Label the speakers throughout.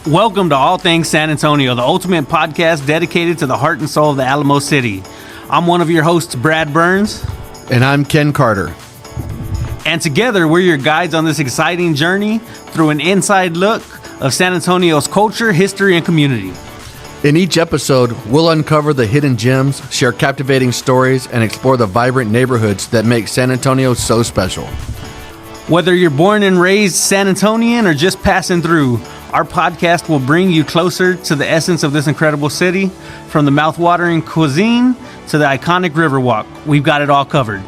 Speaker 1: Welcome to All Things San Antonio, the ultimate podcast dedicated to the heart and soul of the Alamo City. I'm one of your hosts, Brad Burns.
Speaker 2: And I'm Ken Carter.
Speaker 1: And together, we're your guides on this exciting journey through an inside look of San Antonio's culture, history, and community.
Speaker 2: In each episode, we'll uncover the hidden gems, share captivating stories, and explore the vibrant neighborhoods that make San Antonio so special.
Speaker 1: Whether you're born and raised San Antonian or just passing through, our podcast will bring you closer to the essence of this incredible city. From the mouth-watering cuisine to the iconic Riverwalk, we've got it all covered.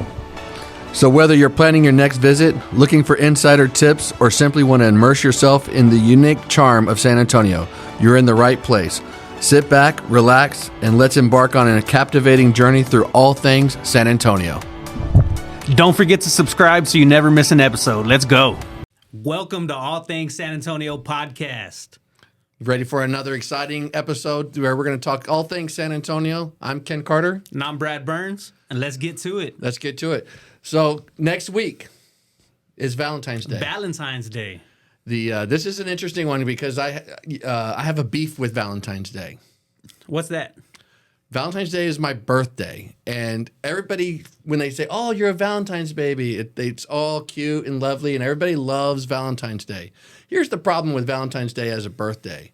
Speaker 2: So whether you're planning your next visit, looking for insider tips, or simply want to immerse yourself in the unique charm of San Antonio, you're in the right place. Sit back, relax, and let's embark on a captivating journey through all things San Antonio.
Speaker 1: Don't forget to subscribe so you never miss an episode. Let's go. Welcome to All Things San Antonio podcast.
Speaker 2: Ready for another exciting episode where we're going to talk all things San Antonio? I'm Ken Carter.
Speaker 1: And I'm Brad Burns, and let's get to it.
Speaker 2: Let's get to it. So next week is Valentine's Day.
Speaker 1: Valentine's Day.
Speaker 2: This is an interesting one because I have a beef with Valentine's Day.
Speaker 1: What's that?
Speaker 2: Valentine's Day is my birthday, and everybody, when they say, "Oh, you're a Valentine's baby," it's all cute and lovely, and everybody loves Valentine's Day. Here's the problem with Valentine's Day as a birthday.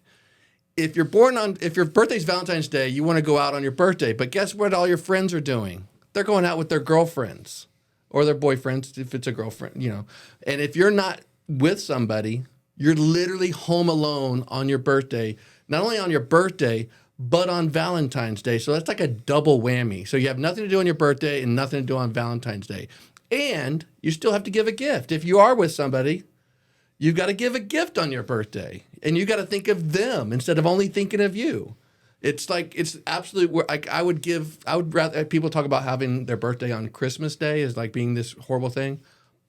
Speaker 2: If your birthday's Valentine's Day, you want to go out on your birthday, but guess what all your friends are doing? They're going out with their girlfriends or their boyfriends if it's a girlfriend, you know. And if you're not with somebody, you're literally home alone on your birthday, not only on your birthday, but on Valentine's Day. So that's like a double whammy. So you have nothing to do on your birthday and nothing to do on Valentine's Day. And you still have to give a gift. If you are with somebody, you've got to give a gift on your birthday. And you got to think of them instead of only thinking of you. It's like, it's absolutely, like I would rather, people talk about having their birthday on Christmas Day as like being this horrible thing.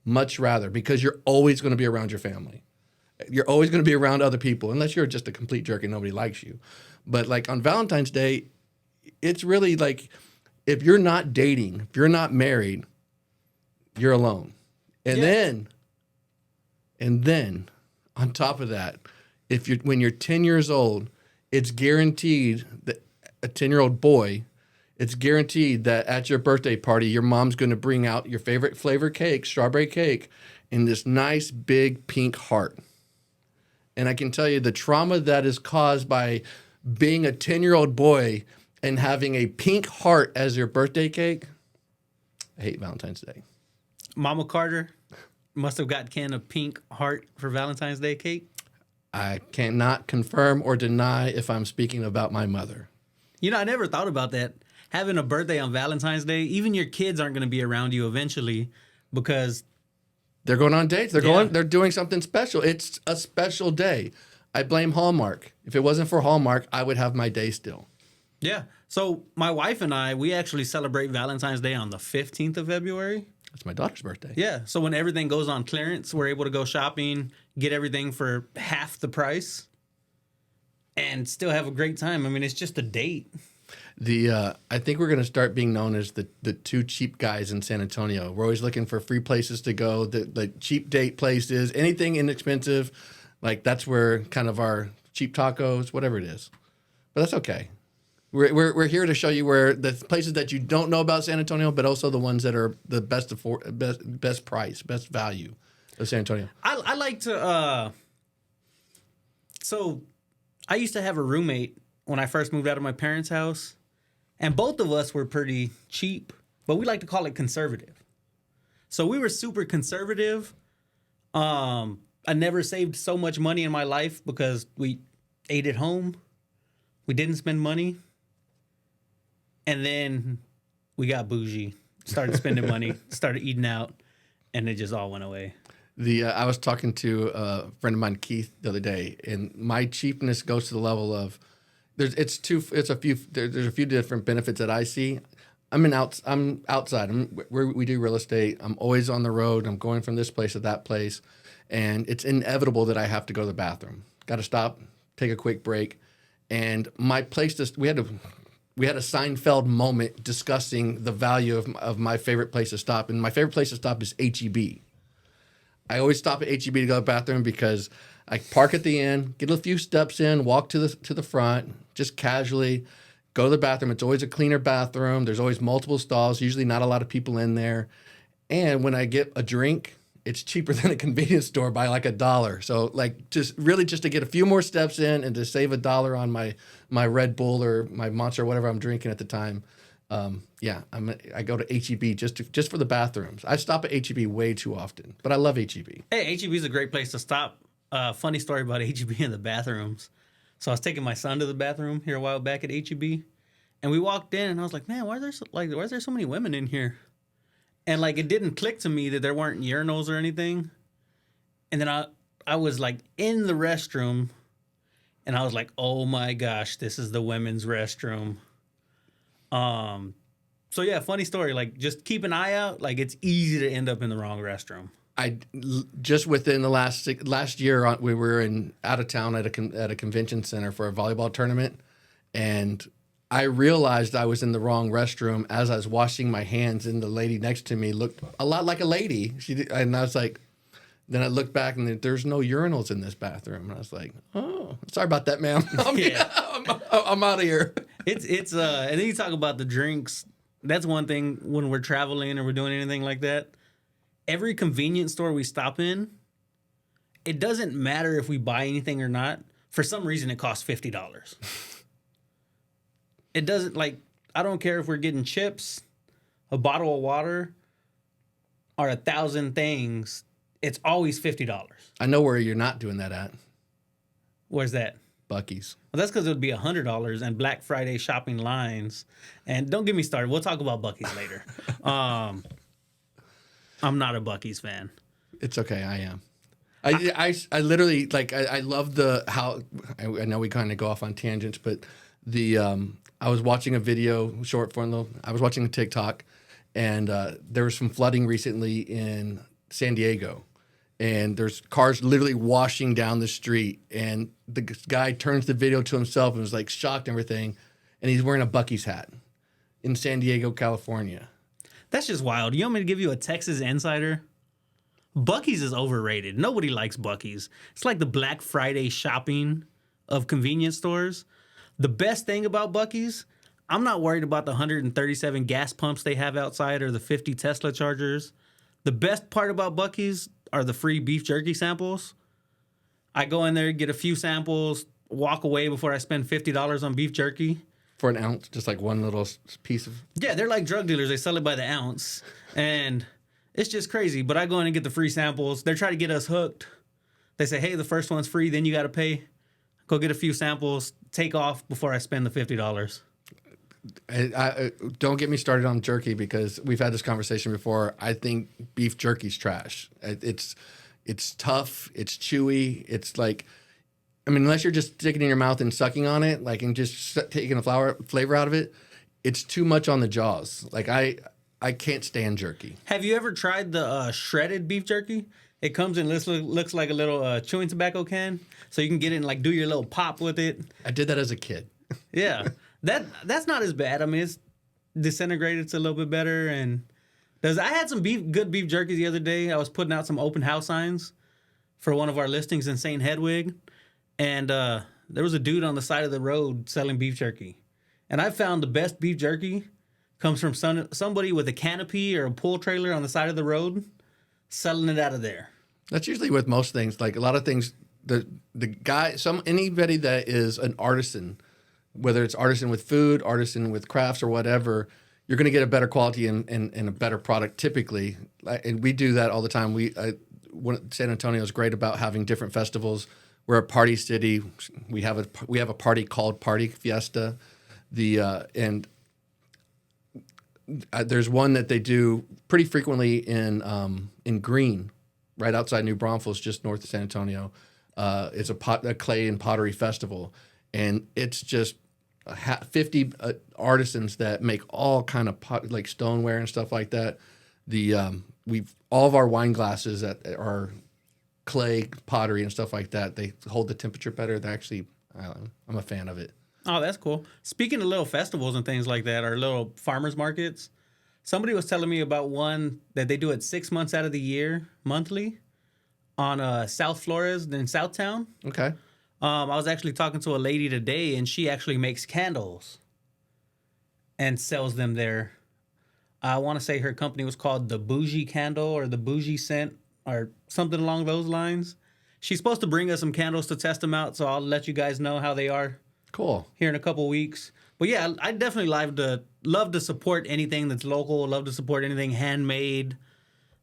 Speaker 2: Much rather, because you're always going to be around your family. You're always going to be around other people, unless you're just a complete jerk and nobody likes you. But like on Valentine's Day, it's really like if you're not dating, if you're not married, you're alone. And then on top of that, when you're 10 years old, it's guaranteed that a 10-year-old boy, it's guaranteed that at your birthday party, your mom's going to bring out your favorite flavor cake, strawberry cake, in this nice big pink heart. And I can tell you the trauma that is caused by being a 10-year-old boy and having a pink heart as your birthday cake. I hate Valentine's Day.
Speaker 1: Mama Carter must have got Ken a pink heart for Valentine's Day cake.
Speaker 2: I cannot confirm or deny if I'm speaking about my mother.
Speaker 1: You know, I never thought about that. Having a birthday on Valentine's Day, even your kids aren't going to be around you eventually because
Speaker 2: they're going on dates. They're doing something special. It's a special day. I blame Hallmark. If it wasn't for Hallmark, I would have my day still.
Speaker 1: Yeah. So my wife and I, we actually celebrate Valentine's Day on the 15th of February.
Speaker 2: That's my daughter's birthday.
Speaker 1: Yeah. So when everything goes on clearance, we're able to go shopping, get everything for half the price, and still have a great time. I mean, it's just a date.
Speaker 2: I think we're going to start being known as the two cheap guys in San Antonio. We're always looking for free places to go, the cheap date places, anything inexpensive. Like that's where kind of our cheap tacos, whatever it is. But that's okay. We're here to show you where the places that you don't know about San Antonio, but also the ones that are the best price, best value of San Antonio.
Speaker 1: I like to. So I used to have a roommate when I first moved out of my parents' house, and both of us were pretty cheap, but we like to call it conservative. So we were super conservative. I never saved so much money in my life because we ate at home. We didn't spend money. And then we got bougie, started spending money, started eating out, and it just all went away.
Speaker 2: I was talking to a friend of mine, Keith, the other day, and my cheapness goes to the level of there's a few different benefits that I see. I'm outside. We do real estate. I'm always on the road. I'm going from this place to that place, and it's inevitable that I have to go to the bathroom. Got to stop, take a quick break, and my place we had a Seinfeld moment discussing the value of my favorite place to stop, and my favorite place to stop is H-E-B. I always stop at H-E-B to go to the bathroom because I park at the end, get a few steps in, walk to the front, just casually go to the bathroom. It's always a cleaner bathroom. There's always multiple stalls, usually not a lot of people in there. And when I get a drink, it's cheaper than a convenience store by like $1. So like just to get a few more steps in and to save $1 on my Red Bull or my Monster or whatever I'm drinking at the time. I go to HEB just for the bathrooms. I stop at HEB way too often, but I love HEB.
Speaker 1: Hey, HEB is a great place to stop. Funny story about HEB in the bathrooms. So I was taking my son to the bathroom here a while back at HEB, and we walked in, and I was like, "Man, why is there so many women in here?" And like it didn't click to me that there weren't urinals or anything. And then I was like in the restroom, and I was like, "Oh my gosh, this is the women's restroom." So yeah, funny story. Like just keep an eye out. Like it's easy to end up in the wrong restroom.
Speaker 2: Just within the last year, we were out of town at a convention center for a volleyball tournament, and I realized I was in the wrong restroom as I was washing my hands, and the lady next to me looked a lot like a lady. And I was like, then I looked back, and there's no urinals in this bathroom, and I was like, oh, sorry about that, ma'am. I'm out of here.
Speaker 1: And then you talk about the drinks. That's one thing when we're traveling or we're doing anything like that. Every convenience store we stop in, it doesn't matter if we buy anything or not. For some reason, it costs $50. It doesn't, like, I don't care if we're getting chips, a bottle of water, or 1,000 things. It's always $50.
Speaker 2: I know where you're not doing that at.
Speaker 1: Where's that?
Speaker 2: Buc-ee's.
Speaker 1: Well, that's because it would be $100 and Black Friday shopping lines. And don't get me started. We'll talk about Buc-ee's later. I'm not a Buc-ee's fan.
Speaker 2: It's okay. I am. I literally like. I love how. I know we kind of go off on tangents, but I was watching a video short form. I was watching a TikTok, and there was some flooding recently in San Diego, and there's cars literally washing down the street, and the guy turns the video to himself and was like shocked and everything, and he's wearing a Buc-ee's hat in San Diego, California.
Speaker 1: That's just wild. You want me to give you a Texas insider? Buc-ee's is overrated. Nobody likes Buc-ee's. It's like the Black Friday shopping of convenience stores. The best thing about Buc-ee's, I'm not worried about the 137 gas pumps they have outside or the 50 Tesla chargers. The best part about Buc-ee's are the free beef jerky samples. I go in there, get a few samples, walk away before I spend $50 on beef jerky.
Speaker 2: For an ounce, just like one little piece of...
Speaker 1: Yeah, they're like drug dealers. They sell it by the ounce. And it's just crazy. But I go in and get the free samples. They're trying to get us hooked. They say, hey, the first one's free, then you got to pay. Go get a few samples, take off before I spend the $50.
Speaker 2: I don't get me started on jerky because we've had this conversation before. I think beef jerky's trash. It's tough. It's chewy. It's like... I mean, unless you're just sticking it in your mouth and sucking on it, like, and just taking the flavor out of it, it's too much on the jaws. Like, I can't stand jerky.
Speaker 1: Have you ever tried the shredded beef jerky? It comes in, looks like a little chewing tobacco can, so you can get it and like do your little pop with it.
Speaker 2: I did that as a kid.
Speaker 1: Yeah, that's not as bad. I mean, it's disintegrated. It's a little bit better. And I had some good beef jerky the other day. I was putting out some open house signs for one of our listings in St. Hedwig. And there was a dude on the side of the road selling beef jerky. And I found the best beef jerky comes from somebody with a canopy or a pull trailer on the side of the road selling it out of there.
Speaker 2: That's usually with most things. Like a lot of things, the guy, anybody that is an artisan, whether it's artisan with food, artisan with crafts or whatever, you're going to get a better quality and a better product typically. And we do that all the time. San Antonio is great about having different festivals. We're a party city. We have a party called Party Fiesta. There's one that they do pretty frequently in Green, right outside New Braunfels, just north of San Antonio. It's a clay and pottery festival, and it's just 50 artisans that make all kind of like stoneware and stuff like that. All of our wine glasses that are clay pottery and stuff like that, they hold the temperature better. I'm a fan of it.
Speaker 1: Oh, that's cool. Speaking of little festivals and things like that, or little farmers markets, somebody was telling me about one that they do it 6 months out of the year, monthly. on South Flores in Southtown.
Speaker 2: Okay.
Speaker 1: I was actually talking to a lady today, and she actually makes candles and sells them there. I want to say her company was called the Bougie Candle or the Bougie Scent or something along those lines. She's supposed to bring us some candles to test them out, so I'll let you guys know how they are
Speaker 2: Cool.
Speaker 1: here in a couple weeks. But yeah, I definitely love to support anything that's local. Love to support anything handmade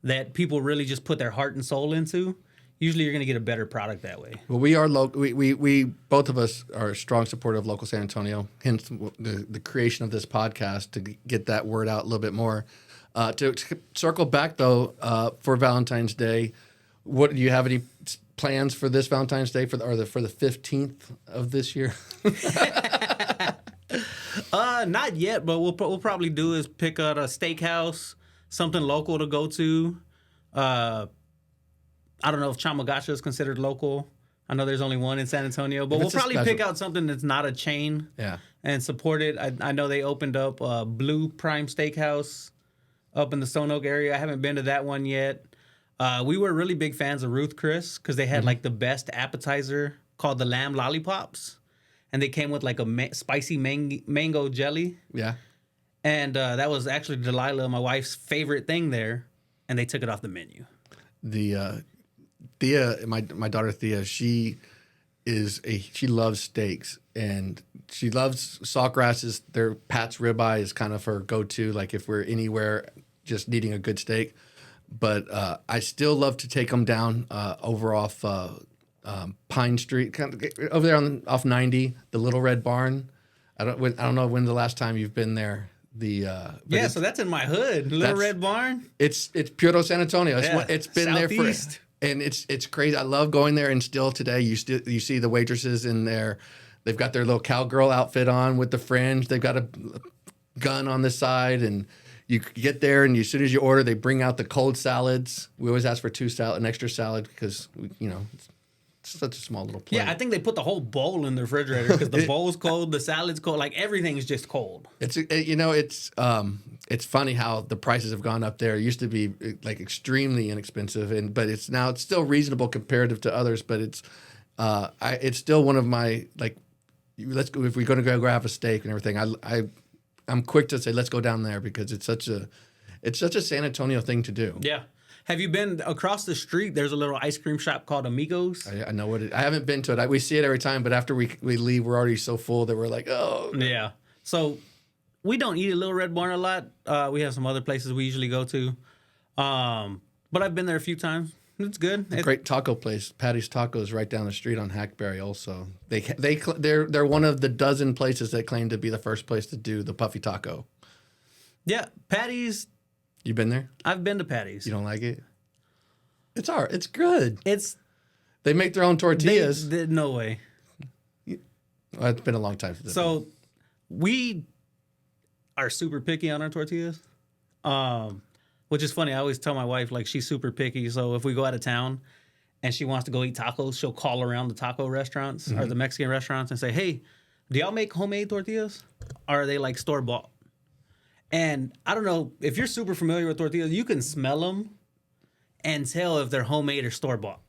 Speaker 1: that people really just put their heart and soul into. Usually, you're going to get a better product that way.
Speaker 2: Well, we are local. We both of us are a strong supporter of local San Antonio. Hence the creation of this podcast to get that word out a little bit more. To circle back though, for Valentine's Day, what do you have any plans for this Valentine's Day for the 15th of this year?
Speaker 1: Not yet, but what we'll probably do is pick out a steakhouse, something local to go to. I don't know if Chamagacha is considered local. I know there's only one in San Antonio, but we'll probably pick out something that's not a chain and support it. I know they opened up Blue Prime Steakhouse up in the Stone Oak area. I haven't been to that one yet. We were really big fans of Ruth Chris because they had like the best appetizer called the lamb lollipops. And they came with like a spicy mango jelly. Yeah. And that was actually Delilah, my wife's favorite thing there. And they took it off the menu.
Speaker 2: Thea, my daughter Thea, she loves steaks and she loves Sawgrasses. Their Pat's ribeye is kind of her go-to. Like if we're anywhere just needing a good steak, but I still love to take them down over off Pine Street, kind of over there off 90, the Little Red Barn. I don't know when the last time you've been there.
Speaker 1: So that's in my hood, Little Red Barn.
Speaker 2: It's Puro San Antonio. It's been Southeast. There for. And it's crazy. I love going there, and still today you see the waitresses in there. They've got their little cowgirl outfit on with the fringe. They've got a gun on the side, and you get there, and as soon as you order, they bring out the cold salads. We always ask for an extra salad because it's such a small little plate.
Speaker 1: Yeah, I think they put the whole bowl in the refrigerator because the bowl's cold, the salad's cold, like everything is just cold.
Speaker 2: It's funny how the prices have gone up there. It used to be like extremely inexpensive, but it's still reasonable comparative to others. But it's still one of my let's go if we're going to go grab a steak and everything. I'm quick to say let's go down there because it's such a San Antonio thing to do.
Speaker 1: Yeah. Have you been across the street? There's a little ice cream shop called Amigos.
Speaker 2: I know what I haven't been to it. We see it every time, but after we leave, we're already so full that we're like, oh.
Speaker 1: Yeah. So we don't eat at Little Red Barn a lot. We have some other places we usually go to. But I've been there a few times. It's good.
Speaker 2: Great taco place, Patty's Tacos, right down the street on Hackberry. Also, they're one of the dozen places that claim to be the first place to do the puffy taco.
Speaker 1: Yeah, Patty's.
Speaker 2: You been there?
Speaker 1: I've been to Patty's.
Speaker 2: You don't like it? It's It's good. They make their own tortillas.
Speaker 1: No way.
Speaker 2: Well, it's been a long time since.
Speaker 1: So we are super picky on our tortillas, which is funny. I always tell my wife she's super picky. So if we go out of town and she wants to go eat tacos, she'll call around the taco restaurants or the Mexican restaurants and say, "Hey, do y'all make homemade tortillas? Or are they store bought?" And I don't know, if you're super familiar with tortillas, you can smell them and tell if they're homemade or store-bought.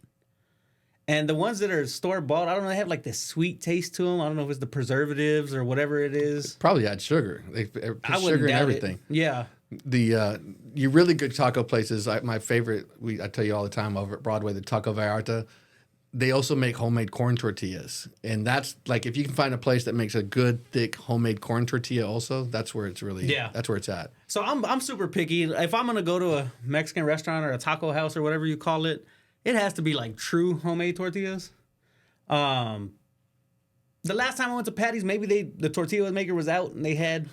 Speaker 1: And the ones that are store-bought, I don't know, they have this sweet taste to them. I don't know if it's the preservatives or whatever it is.
Speaker 2: Probably add sugar. They put sugar in everything.
Speaker 1: It. Yeah.
Speaker 2: You really good taco places, my favorite, I tell you all the time over at Broadway, the Taco Vallarta, they also make homemade corn tortillas. And that's if you can find a place that makes a good, thick, homemade corn tortilla also, that's where it's really, that's where it's at.
Speaker 1: So I'm super picky. If I'm going to go to a Mexican restaurant or a taco house or whatever you call it, it has to be true homemade tortillas. The last time I went to Patty's, maybe the tortilla maker was out and they had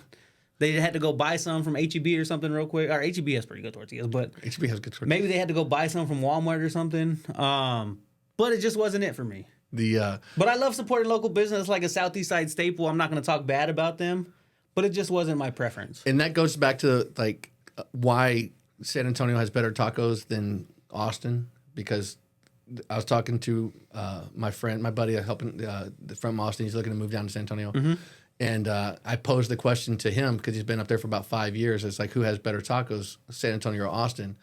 Speaker 1: to go buy some from H-E-B or something real quick. Or H-E-B has pretty good tortillas, but
Speaker 2: H-E-B has good tortillas.
Speaker 1: Maybe they had to go buy some from Walmart or something. But it just wasn't it for me. But I love supporting local business like a Southeast Side staple. I'm not going to talk bad about them, but it just wasn't my preference.
Speaker 2: And that goes back to why San Antonio has better tacos than Austin, because I was talking to my buddy helping from Austin. He's looking to move down to San Antonio. Mm-hmm. And I posed the question to him because he's been up there for about 5 years. It's who has better tacos, San Antonio or Austin?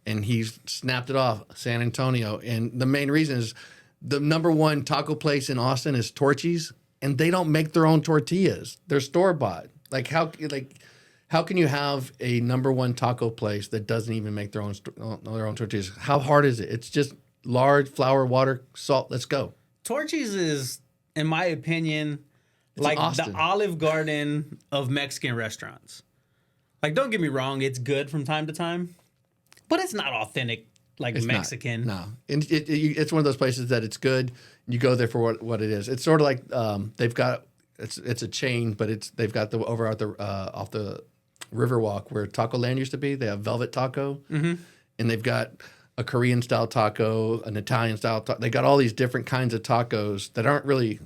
Speaker 2: and he's snapped it off, San Antonio. And the main reason is the number one taco place in Austin is Torchy's, and they don't make their own tortillas. They're store bought. How can you have a number one taco place that doesn't even make their own tortillas? How hard is it? It's just lard, flour, water, salt. Let's go.
Speaker 1: Torchy's is, in my opinion,
Speaker 2: It's
Speaker 1: like
Speaker 2: Austin.
Speaker 1: the Olive Garden of Mexican restaurants. Like, don't get me wrong, it's good from time to time, but it's not authentic like
Speaker 2: It's
Speaker 1: Mexican.
Speaker 2: Not, no, and it's one of those places that it's good. You go there for what it is. It's sort of like they've got it's a chain, but they've got the over out the off the Riverwalk where Taco Land used to be. They have Velvet Taco, and they've got a Korean style taco, an Italian style taco. They got all these different kinds of tacos that aren't really.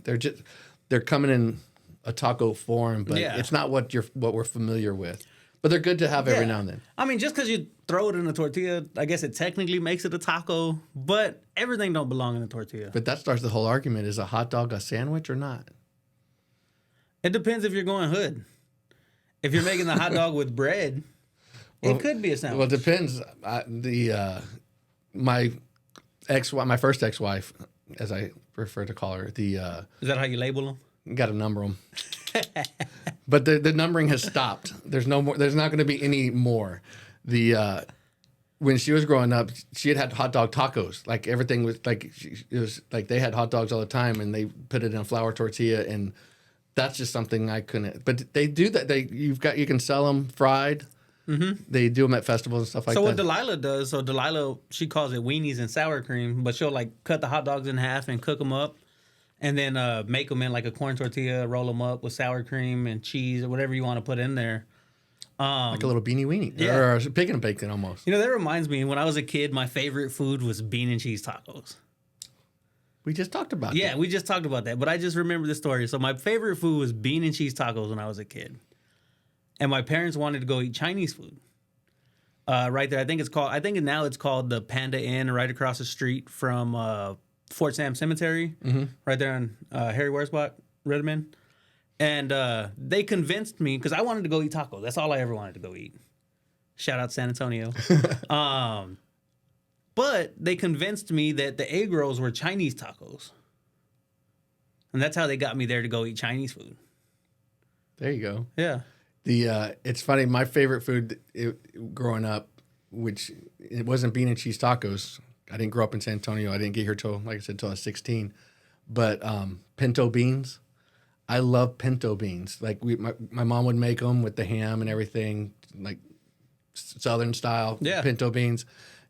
Speaker 2: They're coming in a taco form, but it's not what we're familiar with. But they're good to have every now and then.
Speaker 1: I mean, just because you throw it in a tortilla, I guess it technically makes it a taco, but everything don't belong in a tortilla.
Speaker 2: But that starts the whole argument: is a hot dog a sandwich or not?
Speaker 1: It depends if you're going hood. If you're making the hot dog with bread, it could be a sandwich.
Speaker 2: Well, it depends. My my first ex-wife, as I prefer to call her,
Speaker 1: Is that how you label them?
Speaker 2: got to number them. But the numbering has stopped. There's no more. There's not going to be any more. When she was growing up, she had hot dog tacos. Like everything was like it was like they had hot dogs all the time, and they put it in a flour tortilla, and that's just something I couldn't. But they do that. You can sell them fried. Mm-hmm. They do them at festivals and stuff like that.
Speaker 1: So what Delilah does, Delilah, she calls it weenies and sour cream, but she'll like cut the hot dogs in half and cook them up, and then make them in like a corn tortilla, roll them up with sour cream and cheese or whatever you want to put in there.
Speaker 2: Like a little beanie weenie,
Speaker 1: Yeah.
Speaker 2: or a pig and bacon almost.
Speaker 1: You know, that reminds me, when I was a kid, my favorite food was bean and cheese tacos.
Speaker 2: We just talked about that.
Speaker 1: Yeah, we just talked about that, but I just remember the story. So my favorite food was bean and cheese tacos when I was a kid. And my parents wanted to go eat Chinese food. Right there, I think now it's called the Panda Inn, right across the street from Fort Sam Cemetery, right there on Harry Wersbach, Redmond. And they convinced me, because I wanted to go eat tacos. That's all I ever wanted to go eat. Shout out San Antonio. But they convinced me that the egg rolls were Chinese tacos. And that's how they got me there to go eat Chinese food.
Speaker 2: There you go.
Speaker 1: Yeah.
Speaker 2: It's funny. My favorite food growing up, which it wasn't bean and cheese tacos. I didn't grow up in San Antonio. I didn't get here till I was 16. But pinto beans. I love pinto beans. Like my mom would make them with the ham and everything, like Southern style pinto beans.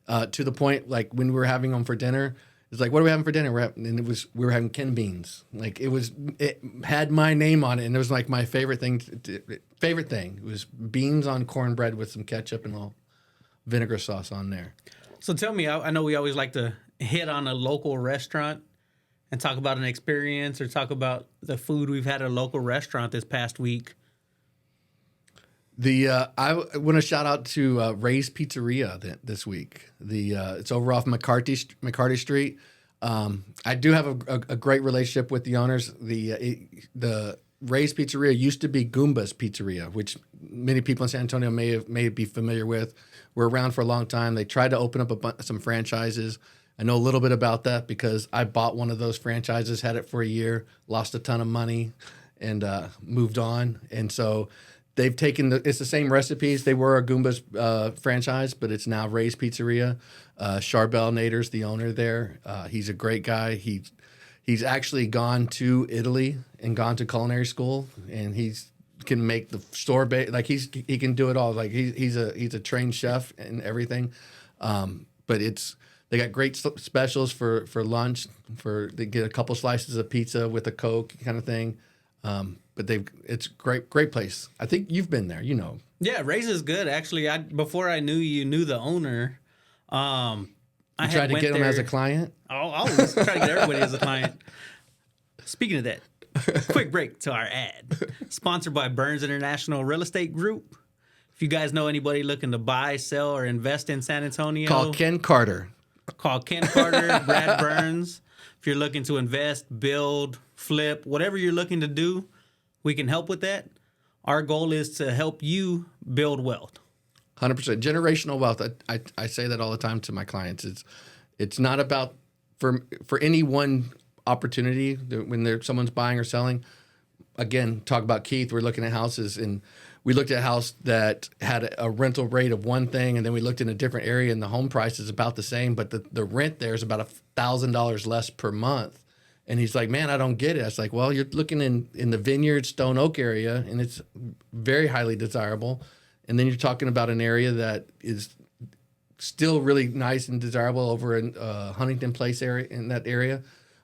Speaker 2: To the point, like when we were having them for dinner, it's like, what are we having for dinner? We were having Ken beans. Like it had my name on it, and it was like my favorite thing. It was beans on cornbread with some ketchup and a little vinegar sauce on there.
Speaker 1: So tell me, I know we always like to hit on a local restaurant and talk about an experience or talk about the food we've had at a local restaurant this past week.
Speaker 2: I want to shout out to Ray's Pizzeria this week. It's over off McCarty Street. I do have a great relationship with the owners. The Ray's Pizzeria used to be Goomba's Pizzeria, which many people in San Antonio may be familiar with. We're around for a long time. They tried to open up some franchises. I know a little bit about that because I bought one of those franchises, had it for a year, lost a ton of money, and moved on. And so they've taken it's the same recipes. They were a Goomba's franchise, but it's now Ray's Pizzeria. Charbel Nader's the owner there. He's a great guy. He's actually gone to Italy and gone to culinary school, and can make the store like he can do it all. Like he's a trained chef and everything. But they got great specials for lunch. They get a couple slices of pizza with a Coke kind of thing. But it's great place. I think you've been there, you know.
Speaker 1: Yeah, Ray's is good. Actually, before I knew you knew the owner, I
Speaker 2: tried to get him as a client.
Speaker 1: I'll always try to get everybody as a client. Speaking of that, quick break to our ad. Sponsored by Burns International Real Estate Group. If you guys know anybody looking to buy, sell, or invest in San Antonio,
Speaker 2: Call Ken Carter.
Speaker 1: Brad Burns. If you're looking to invest, build, flip, whatever you're looking to do, we can help with that. Our goal is to help you build wealth.
Speaker 2: 100%. Generational wealth. I say that all the time to my clients. It's not about for any one opportunity when someone's buying or selling. Again, talk about Keith. We're looking at houses, and we looked at a house that had a rental rate of one thing, and then we looked in a different area, and the home price is about the same, but the rent there is about $1,000 less per month. And he's like, man, I don't get it. I was like, well, you're looking in the Vineyard, Stone Oak area, and it's very highly desirable. And then you're talking about an area that is still really nice and desirable over in Huntington Place area, in that area,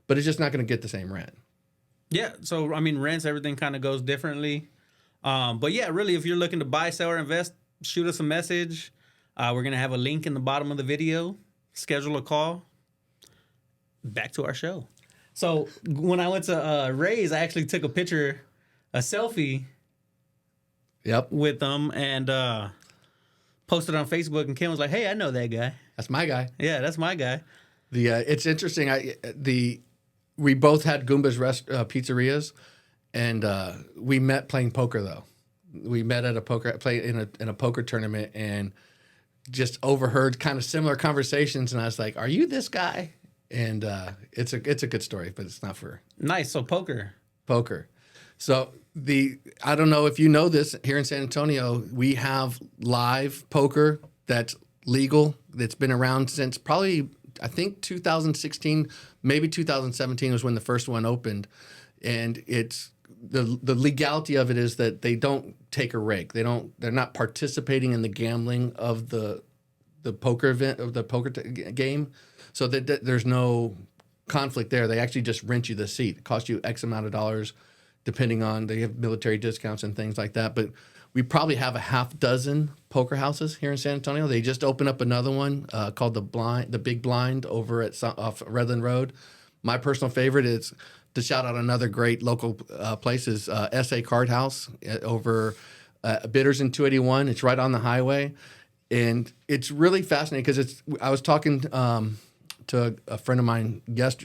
Speaker 2: but it's just not going to get the same rent.
Speaker 1: Yeah. So, I mean, rents, everything kind of goes differently. But yeah, really, if you're looking to buy, sell, or invest, shoot us a message. We're going to have a link in the bottom of the video. Schedule a call. Back to our show. So when I went to Ray's, I actually took a selfie with them, and posted on Facebook, and Kim was like, hey, I know that guy.
Speaker 2: That's my guy.
Speaker 1: Yeah, that's my guy.
Speaker 2: It's interesting. We both had Goomba's pizzerias, and we met playing poker though. We met at in a poker tournament, and just overheard kind of similar conversations. And I was like, "Are you this guy?" And it's a good story, but it's not for
Speaker 1: nice. So poker.
Speaker 2: So I don't know if you know this, here in San Antonio, we have live poker that's legal. That's been around since probably, I think 2016, maybe 2017 was when the first one opened. And it's the legality of it is that they don't take a rake. They're not participating in the gambling of the poker event, of the poker game. So that there's no conflict there. They actually just rent you the seat. It costs you X amount of dollars, depending on, they have military discounts and things like that. But we probably have a half dozen poker houses here in San Antonio. They just opened up another one called the Big Blind over off Redland Road. My personal favorite is, to shout out another great local place, is SA Card House over Bitters and 281. It's right on the highway. And it's really fascinating because I was talking to a friend of mine just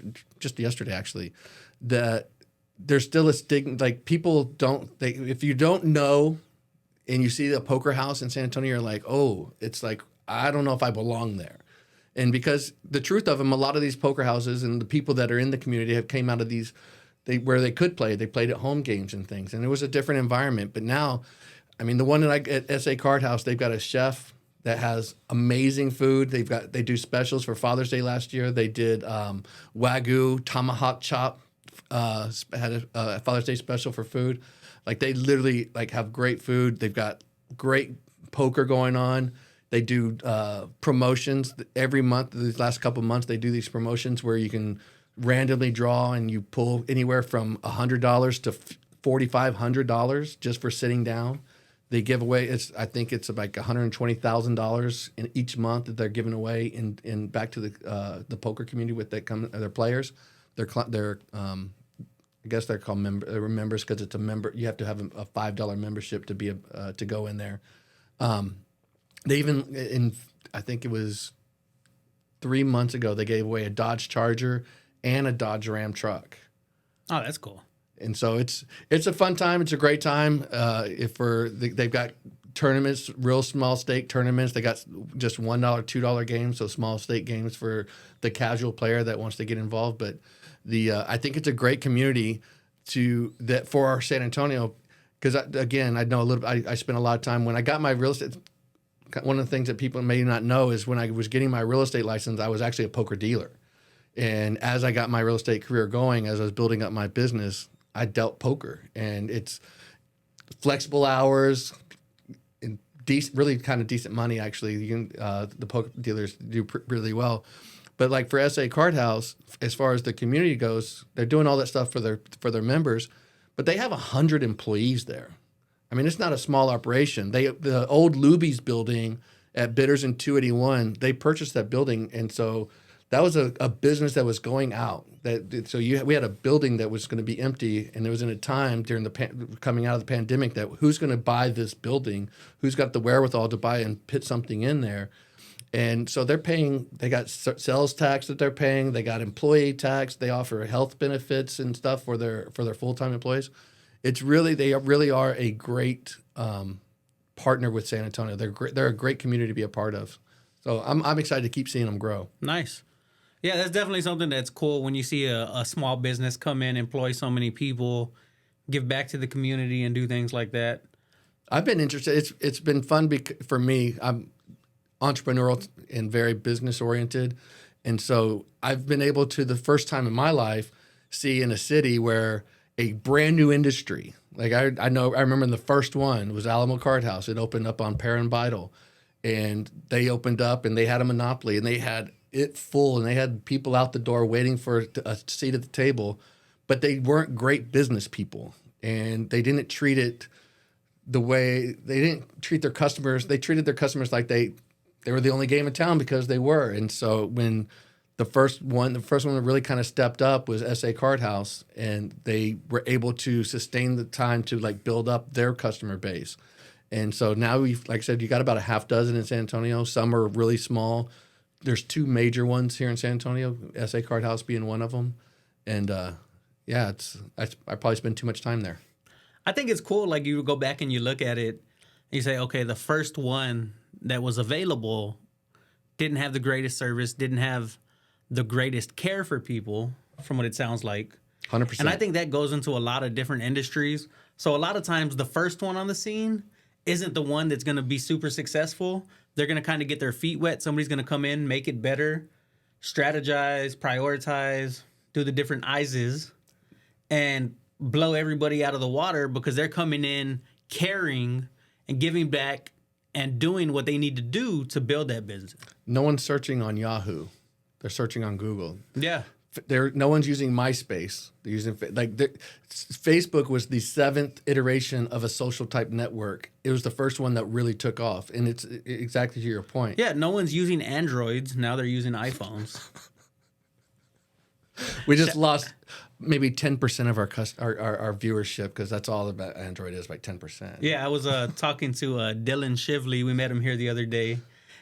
Speaker 2: yesterday, actually, that there's still a stigma. Like, people if you don't know and you see a poker house in San Antonio, you're like, oh, it's like, I don't know if I belong there. And because the truth of them, a lot of these poker houses and the people that are in the community have came out of these, where they could play. They played at home games and things, and it was a different environment. But now, I mean, the one at SA Card House, they've got a chef that has amazing food. They do specials for Father's Day last year. They did Wagyu tomahawk chop. Had a Father's Day special for food. Like, they literally have great food. They've got great poker going on. They do promotions every month. These last couple of months, they do these promotions where you can randomly draw, and you pull anywhere from $100 to $4,500 just for sitting down. They give away, I think it's like $120,000 in each month that they're giving away in back to the poker community with their players. I guess they're called members because it's a member. You have to have a $5 membership to be to go in there. They even I think it was 3 months ago, they gave away a Dodge Charger and a Dodge Ram truck.
Speaker 1: Oh, that's cool.
Speaker 2: And so it's a fun time. It's a great time. They've got tournaments, real small stake tournaments. They got just $1, $2 games, so small stake games for the casual player that wants to get involved. But I think it's a great community for our San Antonio, because I know a little. I spent a lot of time when I got my real estate. One of the things that people may not know is when I was getting my real estate license, I was actually a poker dealer. And as I got my real estate career going, as I was building up my business, I dealt poker, and it's flexible hours, and really kind of decent money. Actually, the poker dealers do really well. But like for SA Card House, as far as the community goes, they're doing all that stuff for their members, but they have 100 employees there. I mean, it's not a small operation. The old Luby's building at Bitters and 281, they purchased that building, and so that was a business that was going out. We had a building that was going to be empty, and there was in a time during coming out of the pandemic that who's going to buy this building? Who's got the wherewithal to buy and put something in there? And so they're paying. They got sales tax that they're paying. They got employee tax. They offer health benefits and stuff for their full-time employees. They really are a great partner with San Antonio. They're great. They're a great community to be a part of. So I'm excited to keep seeing them grow.
Speaker 1: Nice. Yeah, that's definitely something that's cool when you see a small business come in, employ so many people, give back to the community, and do things like that.
Speaker 2: I've been interested. It's been fun for me. I'm entrepreneurial and very business oriented, and so I've been able to, the first time in my life, see in a city where a brand new industry. Like I remember the first one was Alamo Card House. It opened up on Pear and Vital, and they opened up and they had a monopoly and they had it full and they had people out the door waiting for a seat at the table, but they weren't great business people and they didn't treat it the way they didn't treat their customers. They treated their customers like they were the only game in town because they were. And so when the first one that really kind of stepped up was SA Card House, and they were able to sustain the time to like build up their customer base. And so now we've, like I said, you got about a half dozen in San Antonio. Some are really small. There's two major ones here in San Antonio, SA Card House being one of them. And yeah, I probably spend too much time there.
Speaker 1: I think it's cool. Like you go back and you look at it, and you say, okay, the first one that was available didn't have the greatest service, didn't have the greatest care for people, from what it sounds like.
Speaker 2: 100%.
Speaker 1: And I think that goes into a lot of different industries. So a lot of times the first one on the scene isn't the one that's going to be super successful. They're going to kind of get their feet wet. Somebody's going to come in, make it better, strategize, prioritize, do the different ISs, and blow everybody out of the water because they're coming in caring and giving back and doing what they need to do to build that business.
Speaker 2: No one's searching on Yahoo. They're searching on Google.
Speaker 1: Yeah.
Speaker 2: No one's using MySpace. They're using Facebook was the 7th iteration of a social type network. It was the first one that really took off, and it's exactly to your point.
Speaker 1: Yeah, no one's using Androids. Now they're using iPhones.
Speaker 2: We just lost maybe 10% of our viewership because that's all about Android is, like 10%.
Speaker 1: Yeah, I was talking to Dylan Shively. We met him here the other day,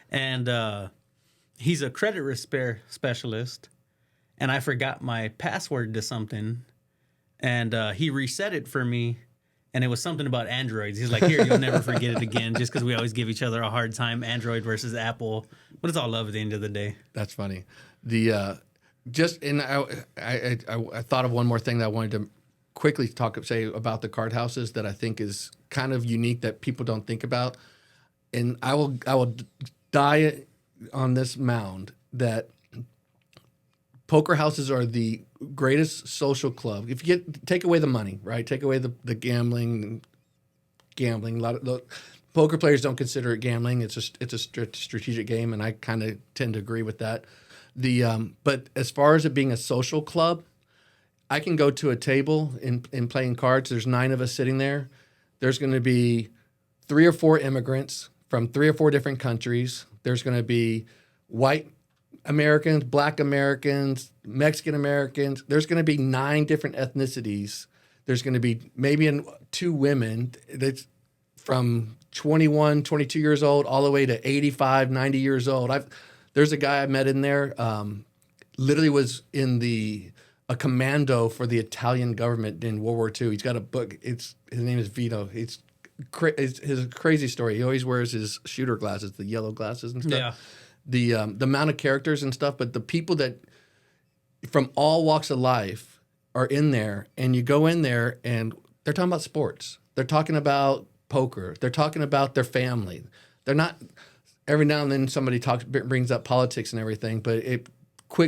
Speaker 1: and he's a credit repair specialist. And I forgot my password to something, and he reset it for me, and it was something about Androids. He's like, here, you'll never forget it again, just because we always give each other a hard time, Android versus Apple. But it's all love at the end of the day.
Speaker 2: That's funny. I thought of one more thing that I wanted to quickly say about the card houses that I think is kind of unique that people don't think about. And I will die on this mound that poker houses are the greatest social club. If you take away the money, right? Take away the gambling. A lot of the poker players don't consider it gambling. It's a strategic game, and I kind of tend to agree with that. But as far as it being a social club, I can go to a table in playing cards. There's 9 of us sitting there. There's going to be 3 or 4 immigrants from 3 or 4 different countries. There's going to be white Americans, black Americans, Mexican Americans. There's going to be 9 different ethnicities. There's going to be maybe 2 women that's from 21, 22 years old all the way to 85, 90 years old. There's a guy I met in there, literally was in a commando for the Italian government in World War II. He's got a book. His name is Vito. It's his crazy story. He always wears his shooter glasses, the yellow glasses and stuff. Yeah. The amount of characters and stuff, but the people that from all walks of life are in there, and you go in there and they're talking about sports. They're talking about poker. They're talking about their family. They're not. Every now and then somebody brings up politics and everything, but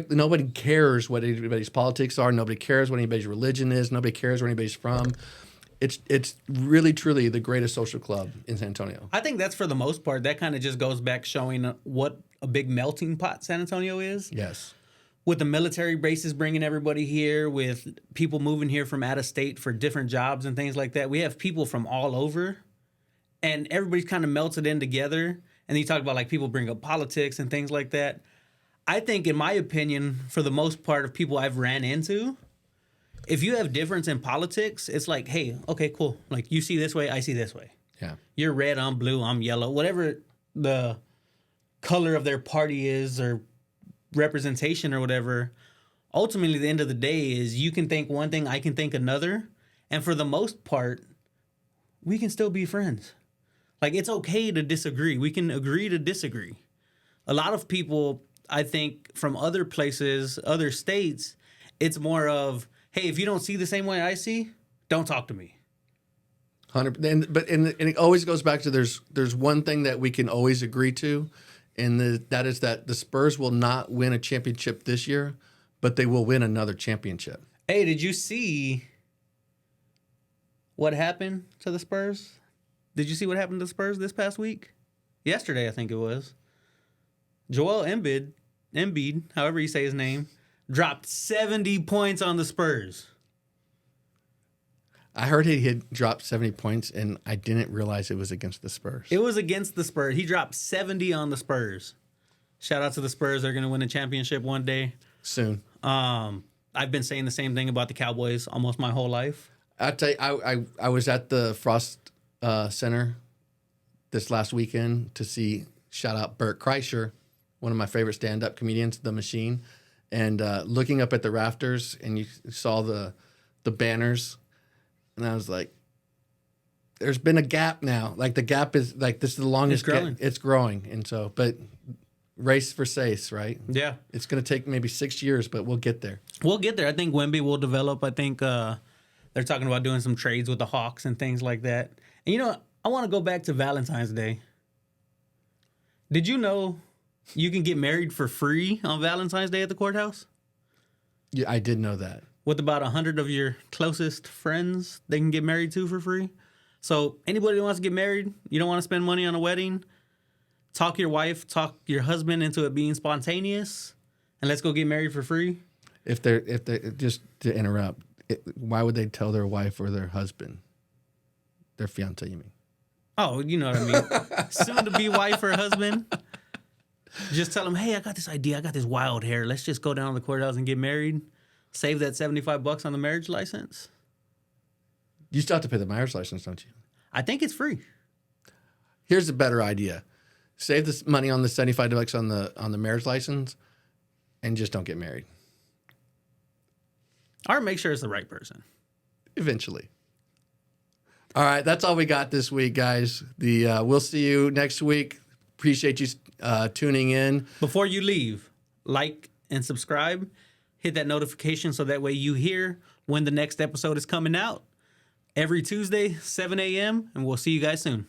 Speaker 2: nobody cares what anybody's politics are. Nobody cares what anybody's religion is. Nobody cares where anybody's from. It's really, truly the greatest social club in San Antonio.
Speaker 1: I think that's for the most part. That kind of just goes back showing what a big melting pot San Antonio is.
Speaker 2: Yes.
Speaker 1: With the military bases bringing everybody here, with people moving here from out of state for different jobs and things like that. We have people from all over, and everybody's kind of melted in together. And then you talk about like people bring up politics and things like that. I think, in my opinion, for the most part of people I've ran into, if you have difference in politics, it's like, hey, okay, cool. Like you see this way, I see this way.
Speaker 2: Yeah.
Speaker 1: You're red, I'm blue, I'm yellow. Whatever the color of their party is or representation or whatever, ultimately the end of the day is you can think one thing, I can think another. And for the most part, we can still be friends. Like, it's okay to disagree. We can agree to disagree. A lot of people, I think, from other places, other states, it's more of, hey, if you don't see the same way I see, don't talk to me.
Speaker 2: 100. And it always goes back to there's one thing that we can always agree to, and that is that the Spurs will not win a championship this year, but they will win another championship.
Speaker 1: Hey, did you see what happened to the Spurs? Did you see what happened to the Spurs this past week? Yesterday, I think it was. Joel Embiid, however you say his name, dropped 70 points on the Spurs.
Speaker 2: I heard he had dropped 70 points, and I didn't realize it was against the Spurs.
Speaker 1: It was against the Spurs. He dropped 70 on the Spurs. Shout out to the Spurs. They're going to win a championship one day.
Speaker 2: Soon.
Speaker 1: I've been saying the same thing about the Cowboys almost my whole life.
Speaker 2: I'll tell you, I was at the Frost Center this last weekend to see, shout out Bert Kreischer, one of my favorite stand-up comedians, The Machine, and looking up at the rafters, and you saw the banners, and I was like, there's been a gap now. Like, the gap is, like, this is the longest.
Speaker 1: It's growing.
Speaker 2: It's growing, and so, but race for Sace, right?
Speaker 1: Yeah.
Speaker 2: It's going to take maybe 6 years, but we'll get there.
Speaker 1: We'll get there. I think Wemby will develop. I think they're talking about doing some trades with the Hawks and things like that. And, you know, I want to go back to Valentine's Day. Did you know you can get married for free on Valentine's Day at the courthouse?
Speaker 2: Yeah, I did know that.
Speaker 1: With about 100 of your closest friends, they can get married to for free. So anybody who wants to get married, you don't want to spend money on a wedding, talk your wife, talk your husband into it being spontaneous, and let's go get married for free.
Speaker 2: If they're just to interrupt, why would they tell their wife or their husband, their fiance? You mean?
Speaker 1: Oh, you know what I mean. Soon to be wife or husband. Just tell them, hey, I got this idea. I got this wild hair. Let's just go down to the courthouse and get married. Save that $75 on the marriage license.
Speaker 2: You still have to pay the marriage license, don't you?
Speaker 1: I think it's free.
Speaker 2: Here's a better idea: save this money on the $75 on the marriage license, and just don't get married.
Speaker 1: Or make sure it's the right person.
Speaker 2: Eventually. All right, that's all we got this week, guys. We'll see you next week. Appreciate you tuning in.
Speaker 1: Before you leave, like and subscribe. Hit that notification so that way you hear when the next episode is coming out. Every Tuesday, 7 a.m., and we'll see you guys soon.